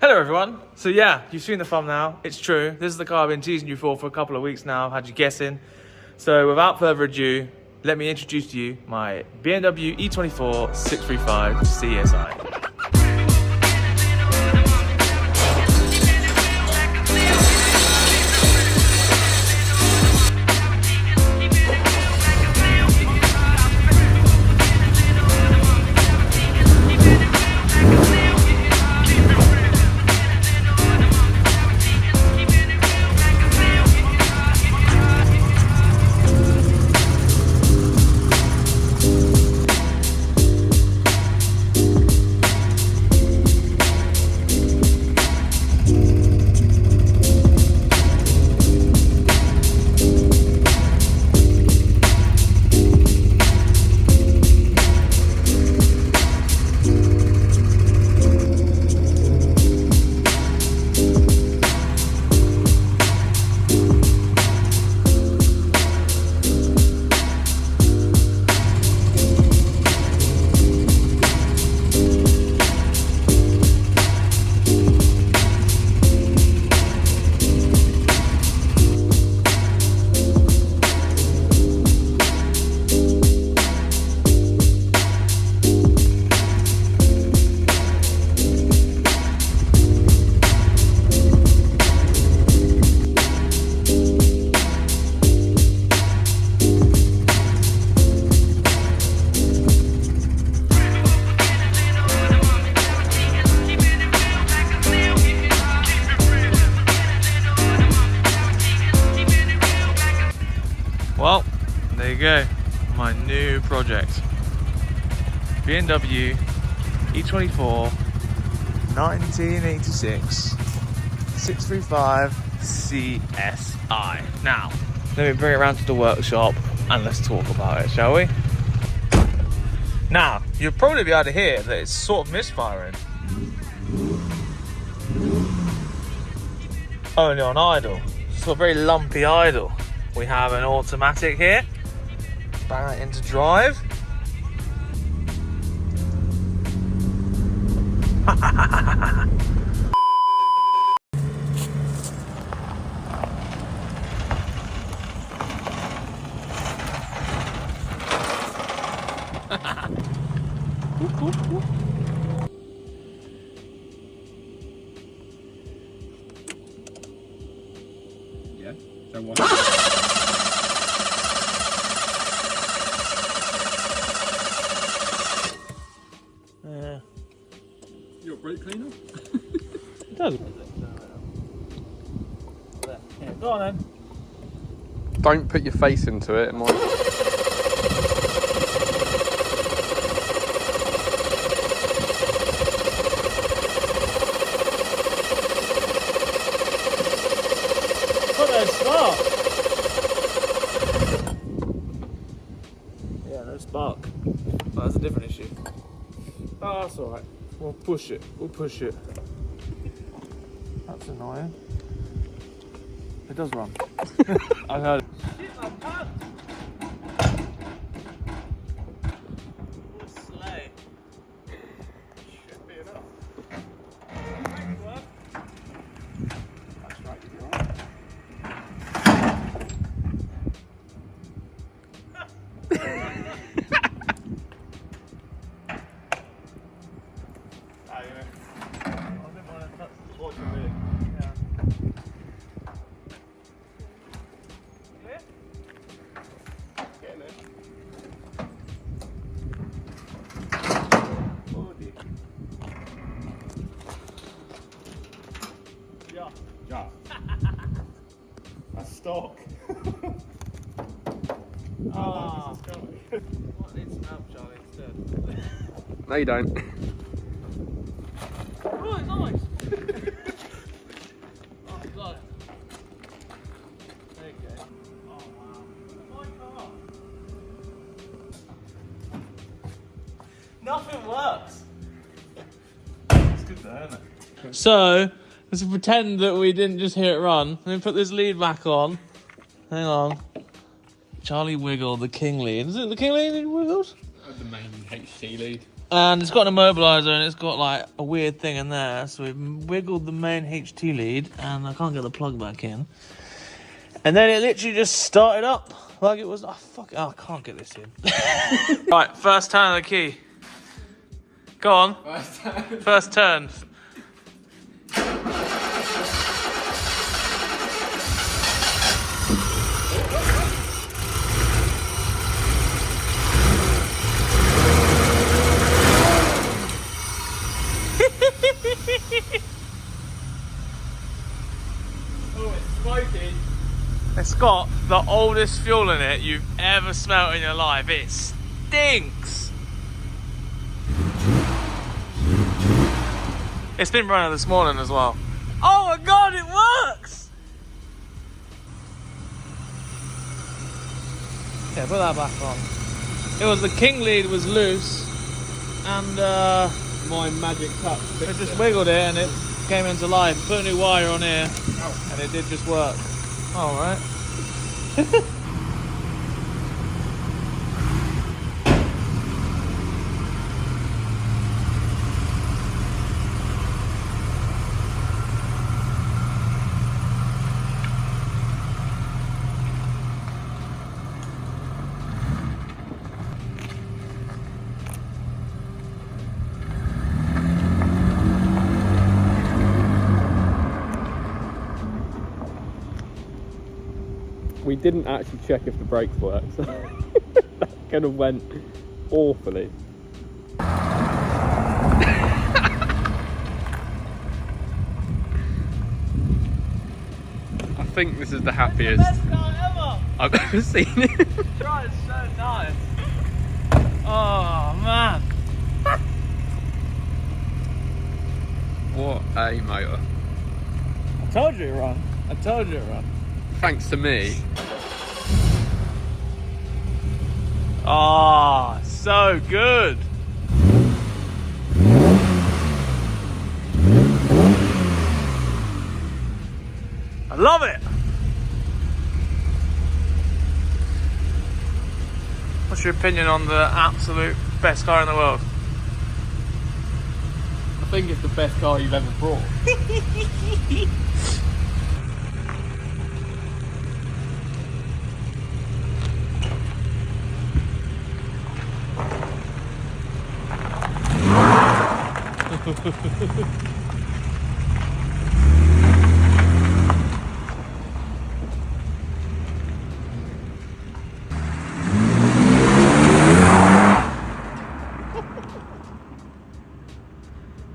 Hello everyone. So yeah, you've seen the thumbnail. It's true. This is the car I've been teasing you for a couple of weeks now. I've had you guessing. So without further ado, let me introduce to you my BMW E24 635 CSI. Well, there you go, my new project. BMW E24 1986 635 CSI. Now, let me bring it around to the workshop and let's talk about it, shall we? Now, you'll probably be able to hear that it's sort of misfiring. Only on idle. It's got a very lumpy idle. We have an automatic here. Bang it into drive. Yeah, so what? Your brake cleaner? It does. Yeah, go on then. Don't put your face into it. It might... Put that spark. Yeah, no spark. Oh, that's a different issue. Oh, that's alright. We'll push it. We'll push it. That's annoying. It does run. I heard it. Shit, my pants! What a sleigh. Should be enough. Thanks, work. That's right, you're right. Yeah. That's stock. Ah, what needs some help, Charlie, instead? No, you don't. Oh, it's nice! Oh, God. There you go. Oh, wow. My car. Nothing works. It's good though, isn't it? So, let's pretend that we didn't just hear it run. Let me put this lead back on. Hang on. Charlie wiggled the king lead. Is it the king lead he wiggled? The main HC lead. And it's got an immobiliser and it's got like a weird thing in there. So we've wiggled the main HT lead and I can't get the plug back in. And then it literally just started up like it was, oh fuck, oh, I can't get this in. Right, first turn of the key. Go on. First turn. Oh, it's smoky. It's got the oldest fuel in it you've ever smelt in your life. It stinks. It's been running this morning as well. Oh my god, it works! Yeah, put that back on. It was the king lead was loose and My magic touch. I just wiggled it and it came into life. Put a new wire on here and it did just work. Alright. We didn't actually check if the brakes worked, so that kind of went awfully. I think this is the happiest Best car ever! I've ever seen it. Right, it's so nice. Oh man. What a motor. I told you it run. I told you it run. Thanks to me. Ah, so good. I love it. What's your opinion on the absolute best car in the world? I think it's the best car you've ever brought.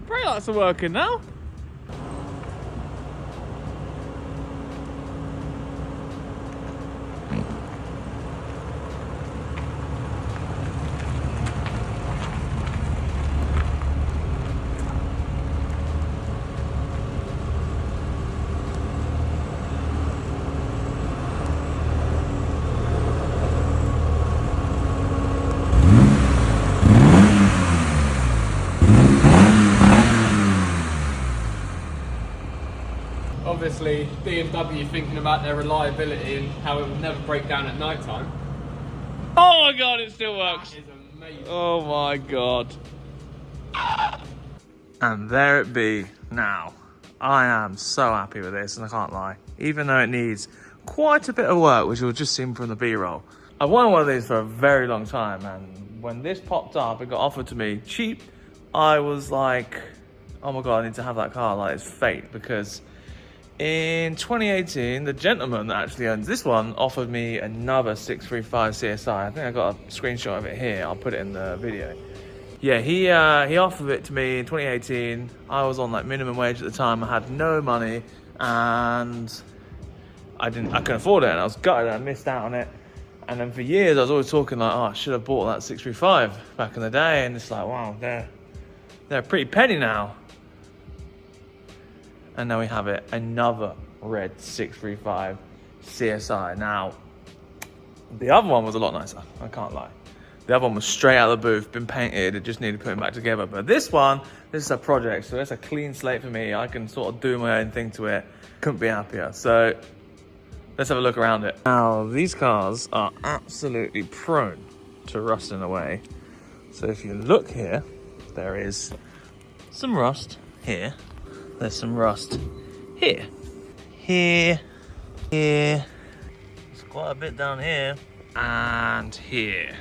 Brake lights are working now. Obviously, BMW thinking about their reliability and how it will never break down at night time. Oh my god, it still works. That is amazing. Oh my god. And there it be now. I am so happy with this and I can't lie. Even though it needs quite a bit of work, which you'll just see from the B-roll. I've wanted one of these for a very long time and when this popped up, it got offered to me cheap. I was like, oh my god, I need to have that car, like it's fate, because in 2018, the gentleman that actually owns this one offered me another 635 CSI. I think I got a screenshot of it here. I'll put it in the video. Yeah, he offered it to me in 2018. I was on like minimum wage at the time. I had no money and I couldn't afford it and I was gutted and I missed out on it. And then for years I was always talking like, oh, I should have bought that 635 back in the day, and it's like, wow, they're a pretty penny now. And now we have it, another red 635 CSI. Now, the other one was a lot nicer, I can't lie. The other one was straight out of the booth, been painted, it just needed putting back together. But this one, this is a project, so it's a clean slate for me. I can sort of do my own thing to it. Couldn't be happier. So let's have a look around it. Now, these cars are absolutely prone to rusting away. So if you look here, there is some rust here. There's some rust here. Here. There's quite a bit down here. And here.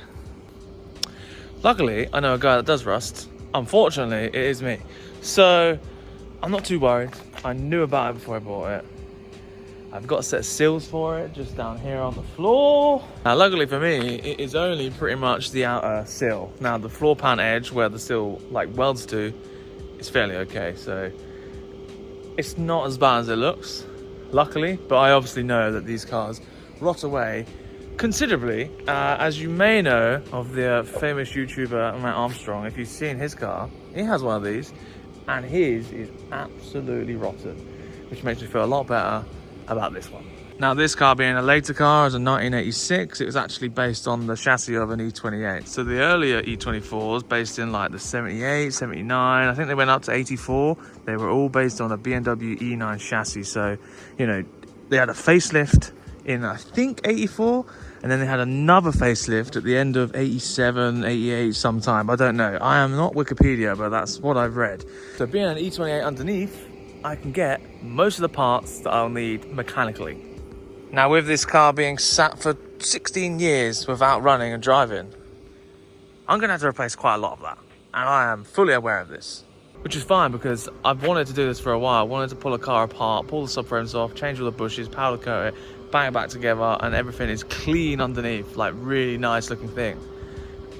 Luckily, I know a guy that does rust. Unfortunately, it is me. So, I'm not too worried. I knew about it before I bought it. I've got a set of seals for it just down here on the floor. Now, luckily for me, it is only pretty much the outer sill. Now, the floor pan edge where the sill like welds to is fairly okay. So, it's not as bad as it looks, luckily. But I obviously know that these cars rot away considerably. As you may know of the famous YouTuber Matt Armstrong, if you've seen his car, he has one of these, and his is absolutely rotten, which makes me feel a lot better about this one. Now, this car being a later car, is a 1986, it was actually based on the chassis of an E28. So the earlier E24s, based in like the 78, 79, I think they went up to 84, they were all based on a BMW E9 chassis. So, you know, they had a facelift in, I think, 84, and then they had another facelift at the end of 87, 88 sometime. I don't know. I am not Wikipedia, but that's what I've read. So being an E28 underneath, I can get most of the parts that I'll need mechanically. Now, with this car being sat for 16 years without running and driving, I'm going to have to replace quite a lot of that. And I am fully aware of this. Which is fine, because I've wanted to do this for a while. I wanted to pull a car apart, pull the subframes off, change all the bushes, powder coat it, bang it back together, and everything is clean underneath, like really nice looking thing.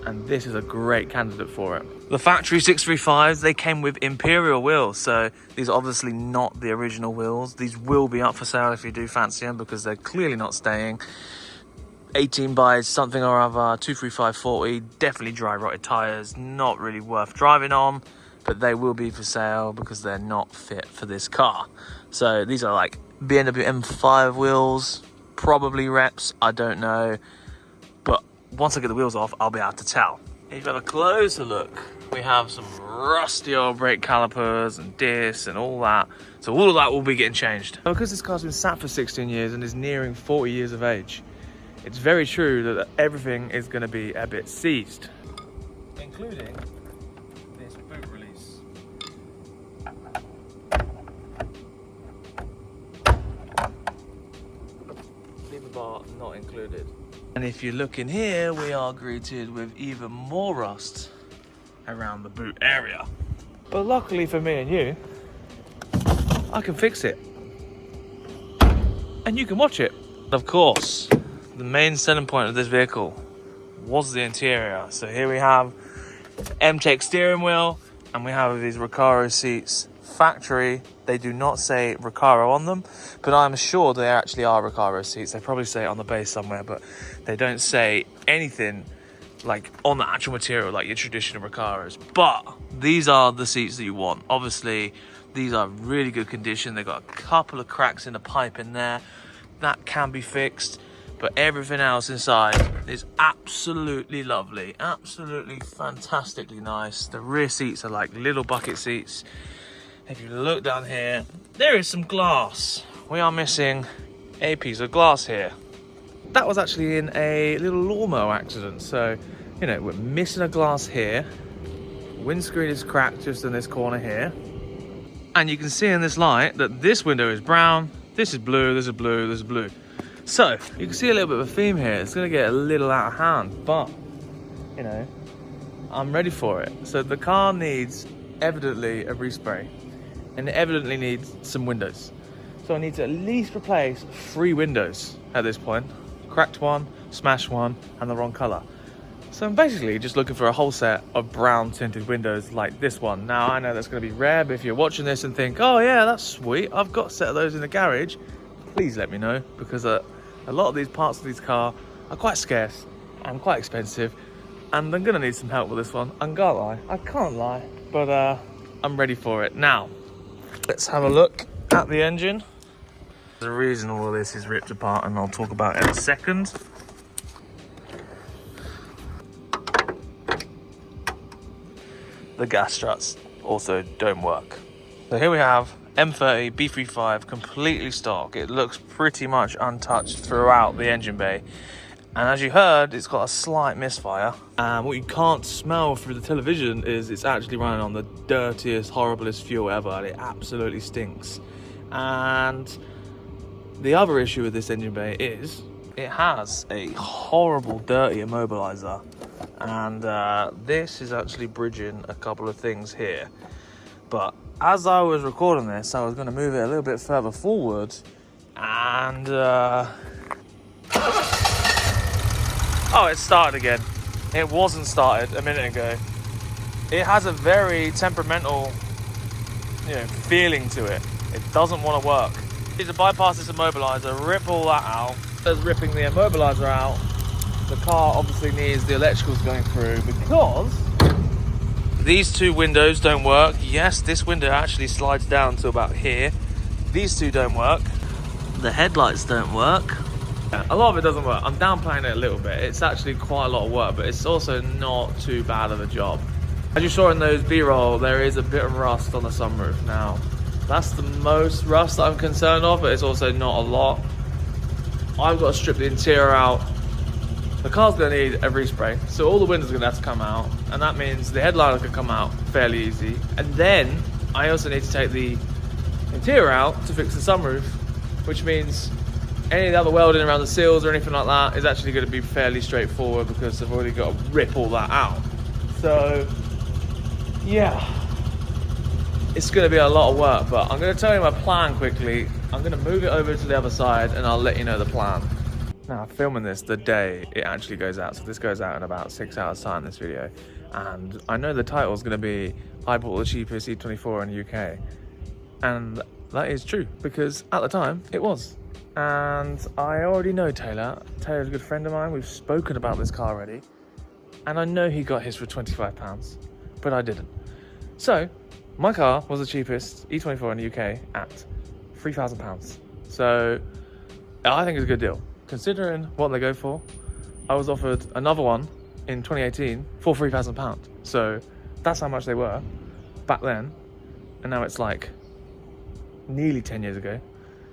And this is a great candidate for it. The factory 635s, they came with Imperial wheels, so these are obviously not the original wheels. These will be up for sale if you do fancy them, because they're clearly not staying. 18 by something or other, 235/40, definitely dry rotted tyres, not really worth driving on, but they will be for sale because they're not fit for this car. So these are like BMW M5 wheels, probably reps, I don't know. But once I get the wheels off, I'll be able to tell. If you have a closer look, we have some rusty old brake calipers and discs and all that. So all of that will be getting changed. Because this car's been sat for 16 years and is nearing 40 years of age, it's very true that everything is going to be a bit seized, including this boot release. Lever bar not included. And if you look in here, we are greeted with even more rust around the boot area. But luckily for me and you, I can fix it. And you can watch it. Of course, the main selling point of this vehicle was the interior. So here we have M-Tech steering wheel, and we have these Recaro seats. Factory, they do not say Recaro on them, but I'm sure they actually are Recaro seats. They probably say it on the base somewhere, but they don't say anything like on the actual material like your traditional Recaros. But these are the seats that you want. Obviously, these are really good condition. They've got a couple of cracks in the pipe in there that can be fixed, but everything else inside is absolutely lovely, absolutely fantastically nice. The rear seats are like little bucket seats. If you look down here, there is some glass. We are missing a piece of glass here. That was actually in a little lawnmower accident. So, you know, we're missing a glass here. Windscreen is cracked just in this corner here. And you can see in this light that this window is brown, this is blue, this is blue, this is blue. So, you can see a little bit of a theme here. It's gonna get a little out of hand, but, you know, I'm ready for it. So the car needs evidently a respray. And it evidently needs some windows. So I need to at least replace 3 windows at this point. Cracked one, smashed one, and the wrong color. So I'm basically just looking for a whole set of brown tinted windows like this one. Now I know that's going to be rare, but if you're watching this and think, oh yeah, that's sweet, I've got a set of those in the garage, please let me know, because a lot of these parts of this car are quite scarce and quite expensive, and I'm going to need some help with this one. I can't lie, but I'm ready for it. Now, let's have a look at the engine. There's a reason all this is ripped apart, and I'll talk about it in a second. The gas struts also don't work. So here we have M30 B35 completely stock. It looks pretty much untouched throughout the engine bay. And as you heard, it's got a slight misfire. And what you can't smell through the television is it's actually running on the dirtiest, horriblest fuel ever. And it absolutely stinks. And the other issue with this engine bay is it has a horrible, dirty immobilizer. And this is actually bridging a couple of things here. But as I was recording this, I was going to move it a little bit further forward. And oh, it started again. It wasn't started a minute ago. It has a very temperamental, feeling to it. It doesn't want to work. You need to bypass this immobilizer, rip all that out. As ripping the immobilizer out, the car obviously needs the electricals going through because these two windows don't work. Yes, this window actually slides down to about here. These two don't work. The headlights don't work. A lot of it doesn't work. I'm downplaying it a little bit. It's actually quite a lot of work, but it's also not too bad of a job. As you saw in those B-roll, there is a bit of rust on the sunroof. Now, that's the most rust I'm concerned of, but it's also not a lot. I've got to strip the interior out. The car's going to need a respray, so all the windows are going to have to come out, and that means the headliner can come out fairly easy. And then I also need to take the interior out to fix the sunroof, which means any of the other welding around the seals or anything like that is actually going to be fairly straightforward because I've already got to rip all that out. So yeah, it's going to be a lot of work, but I'm going to tell you my plan quickly. I'm going to move it over to the other side and I'll let you know the plan. Now, I'm filming this the day it actually goes out, so this goes out in about 6 hours time, this video. And I know the title is going to be I bought the cheapest E24 in the UK. And that is true, because at the time, it was. And I already know Taylor. Taylor's a good friend of mine. We've spoken about this car already. And I know he got his for £25, but I didn't. So, my car was the cheapest E24 in the UK at £3,000. So, I think it's a good deal. Considering what they go for, I was offered another one in 2018 for £3,000. So that's how much they were back then. And now it's like nearly 10 years ago.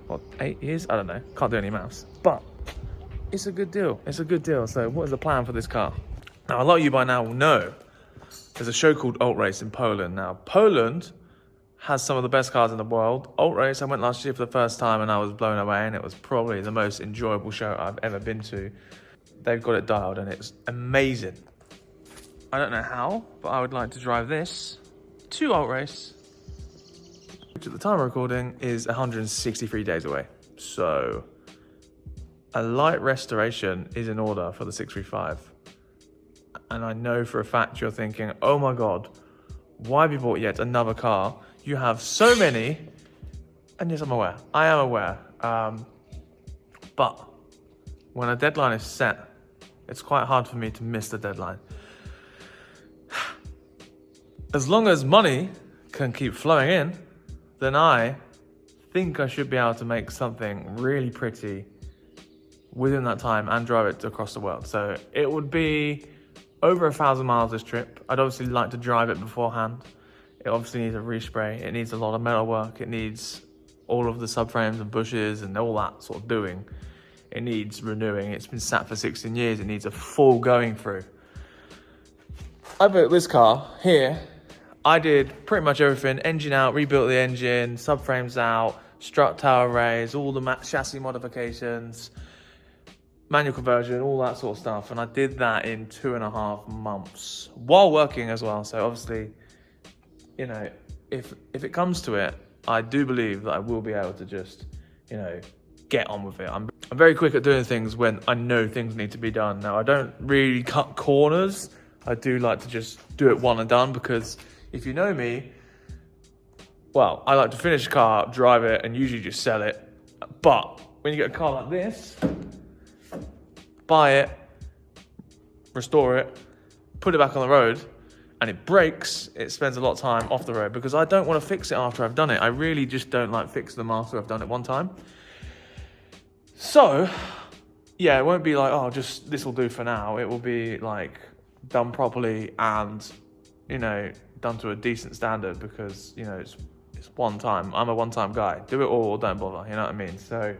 What, 8 years? I don't know. Can't do any maths. But it's a good deal. It's a good deal. So what is the plan for this car? Now, a lot of you by now will know there's a show called Alt Race in Poland. Now, Poland has some of the best cars in the world. Alt Race, I went last year for the first time and I was blown away, and it was probably the most enjoyable show I've ever been to. They've got it dialed and it's amazing. I don't know how, but I would like to drive this to Alt Race, which at the time of recording is 163 days away. So a light restoration is in order for the 635. And I know for a fact you're thinking, oh my God, why have you bought yet another car? You have so many. And yes, I'm aware. I am aware. But when a deadline is set, it's quite hard for me to miss the deadline. As long as money can keep flowing in, then I think I should be able to make something really pretty within that time and drive it across the world. So it would be over 1,000 miles this trip. I'd obviously like to drive it beforehand. It obviously needs a respray. It needs a lot of metal work. It needs all of the subframes and bushes and all that sort of doing. It needs renewing. It's been sat for 16 years. It needs a full going through. I built this car here. I did pretty much everything. Engine out, rebuilt the engine, subframes out, strut tower raise, all the chassis modifications, manual conversion, all that sort of stuff. And I did that in 2.5 months while working as well. So obviously, you know, if it comes to it, I do believe that I will be able to just, you know, get on with it. I'm very quick at doing things when I know things need to be done. Now, I don't really cut corners. I do like to just do it one and done, because if you know me, well, I like to finish a car, drive it, and usually just sell it. But when you get a car like this, buy it, restore it, put it back on the road, and it breaks, it spends a lot of time off the road, because I don't want to fix it after I've done it. I really just don't like fixing them after I've done it one time. So, yeah, it won't be like, oh, just this will do for now. It will be like done properly and, you know, done to a decent standard, because, you know, it's one time. I'm a one-time guy. Do it all or don't bother, you know what I mean? So,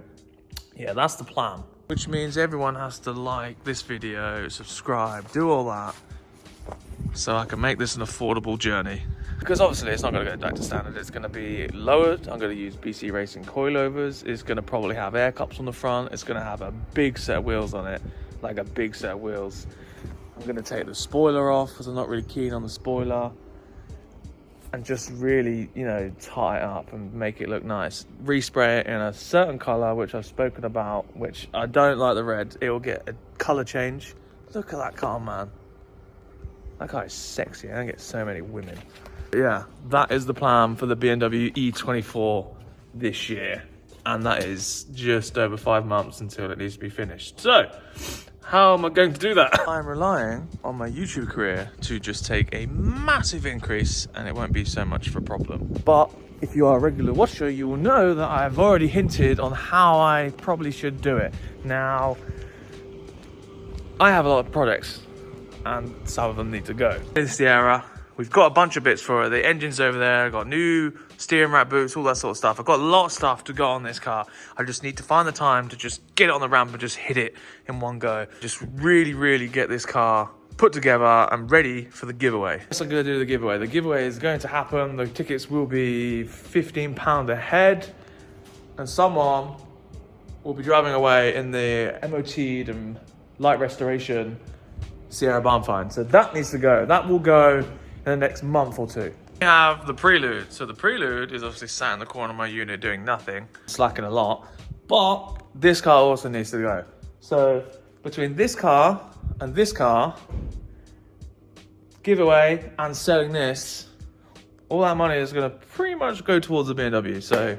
yeah, that's the plan. which means everyone has to like this video, subscribe, do all that, so I can make this an affordable journey. Because obviously it's not going to go back to standard, it's going to be lowered. I'm going to use BC Racing coilovers. It's going to probably have air cups on the front. It's going to have a big set of wheels on it, like a big set of wheels. I'm going to take the spoiler off because I'm not really keen on the spoiler, and just really, you know, tie it up and make it look nice. Respray it in a certain color, which I've spoken about, which I don't like the red. It will get a color change. Look at that car, man. That car is sexy. I don't get so many women. But yeah, that is the plan for the BMW E24 this year. And that is just over 5 months until it needs to be finished. So, how am I going to do that? I'm relying on my YouTube career to just take a massive increase, and it won't be so much of a problem. But if you are a regular watcher, you will know that I've already hinted on how I probably should do it. Now, I have a lot of projects, and some of them need to go. This Sierra, we've got a bunch of bits for it. The engine's over there, I've got new steering rack boots, all that sort of stuff. I've got a lot of stuff to go on this car. I just need to find the time to just get it on the ramp and just hit it in one go. Just really get this car put together and ready for the giveaway. Yes, I'm going to do the giveaway. The giveaway is going to happen. The tickets will be £15 a head, and someone will be driving away in the MOT'd and light restoration Sierra barn find. So that needs to go. That will go in the next month or two. We have the Prelude. So the Prelude is obviously sat in the corner of my unit doing nothing, slacking a lot, but this car also needs to go. So between this car and this car, giveaway and selling this, all that money is going to pretty much go towards the BMW. So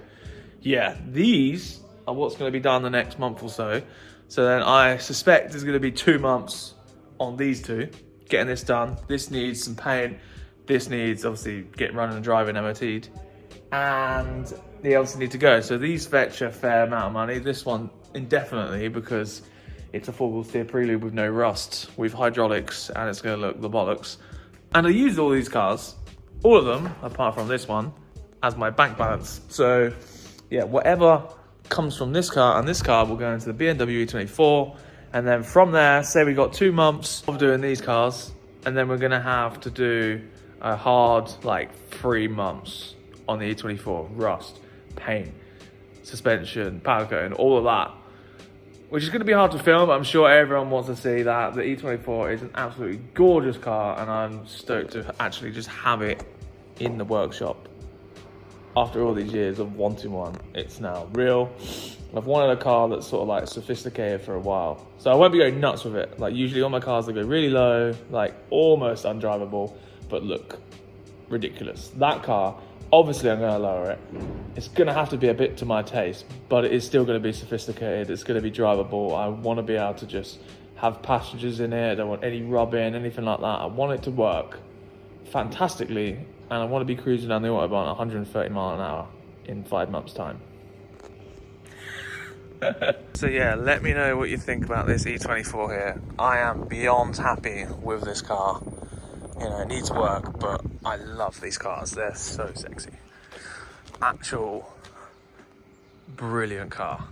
yeah, these are what's going to be done the next month or so. So then I suspect there's going to be 2 months on these two, getting this done. This needs some paint. This needs, obviously, get running and driving MOT'd. And they obviously need to go. So these fetch a fair amount of money. This one indefinitely, because it's a 4-wheel steer Prelude with no rust, with hydraulics, and it's going to look the bollocks. And I used all these cars, all of them, apart from this one, as my bank balance. So yeah, whatever comes from this car and this car will go into the BMW E24. And then from there, say we got 2 months of doing these cars, and then we're going to have to do a hard, like, 3 months on the E24. Rust, paint, suspension, powder coating, all of that. Which is going to be hard to film, but I'm sure everyone wants to see that. The E24 is an absolutely gorgeous car, and I'm stoked to actually just have it in the workshop. After all these years of wanting one, it's now real. I've wanted a car that's sort of like sophisticated for a while. So I won't be going nuts with it. Like usually all my cars, they go really low, like almost undrivable, but look ridiculous. That car, obviously I'm gonna lower it. It's gonna have to be a bit to my taste, but it is still gonna be sophisticated. It's gonna be drivable. I wanna be able to just have passengers in it. I don't want any rubbing, anything like that. I want it to work fantastically, and I want to be cruising down the Autobahn at 130 miles an hour in 5 months' time. So yeah, let me know what you think about this E24 here. I am beyond happy with this car. You know, it needs work, but I love these cars. They're so sexy. Actual brilliant car.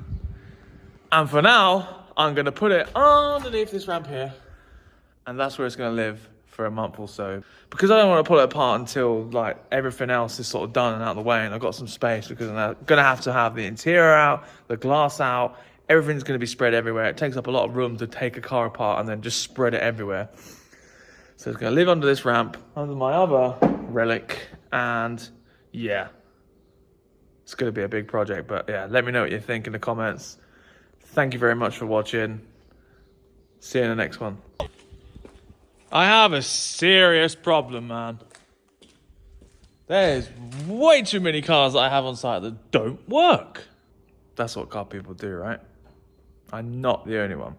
And for now, I'm going to put it underneath this ramp here, and that's where it's going to live for a month or so, because I don't want to pull it apart until like everything else is sort of done and out of the way, and I've got some space, because I'm going to have the interior out, the glass out, everything's going to be spread everywhere. It takes up a lot of room to take a car apart and then just spread it everywhere. So it's going to live under this ramp, under my other relic, and yeah, it's going to be a big project. But yeah, let me know what you think in the comments. Thank you very much for watching. See you in the next one. I have a serious problem, man. There's way too many cars that I have on site that don't work. That's what car people do, right? I'm not the only one.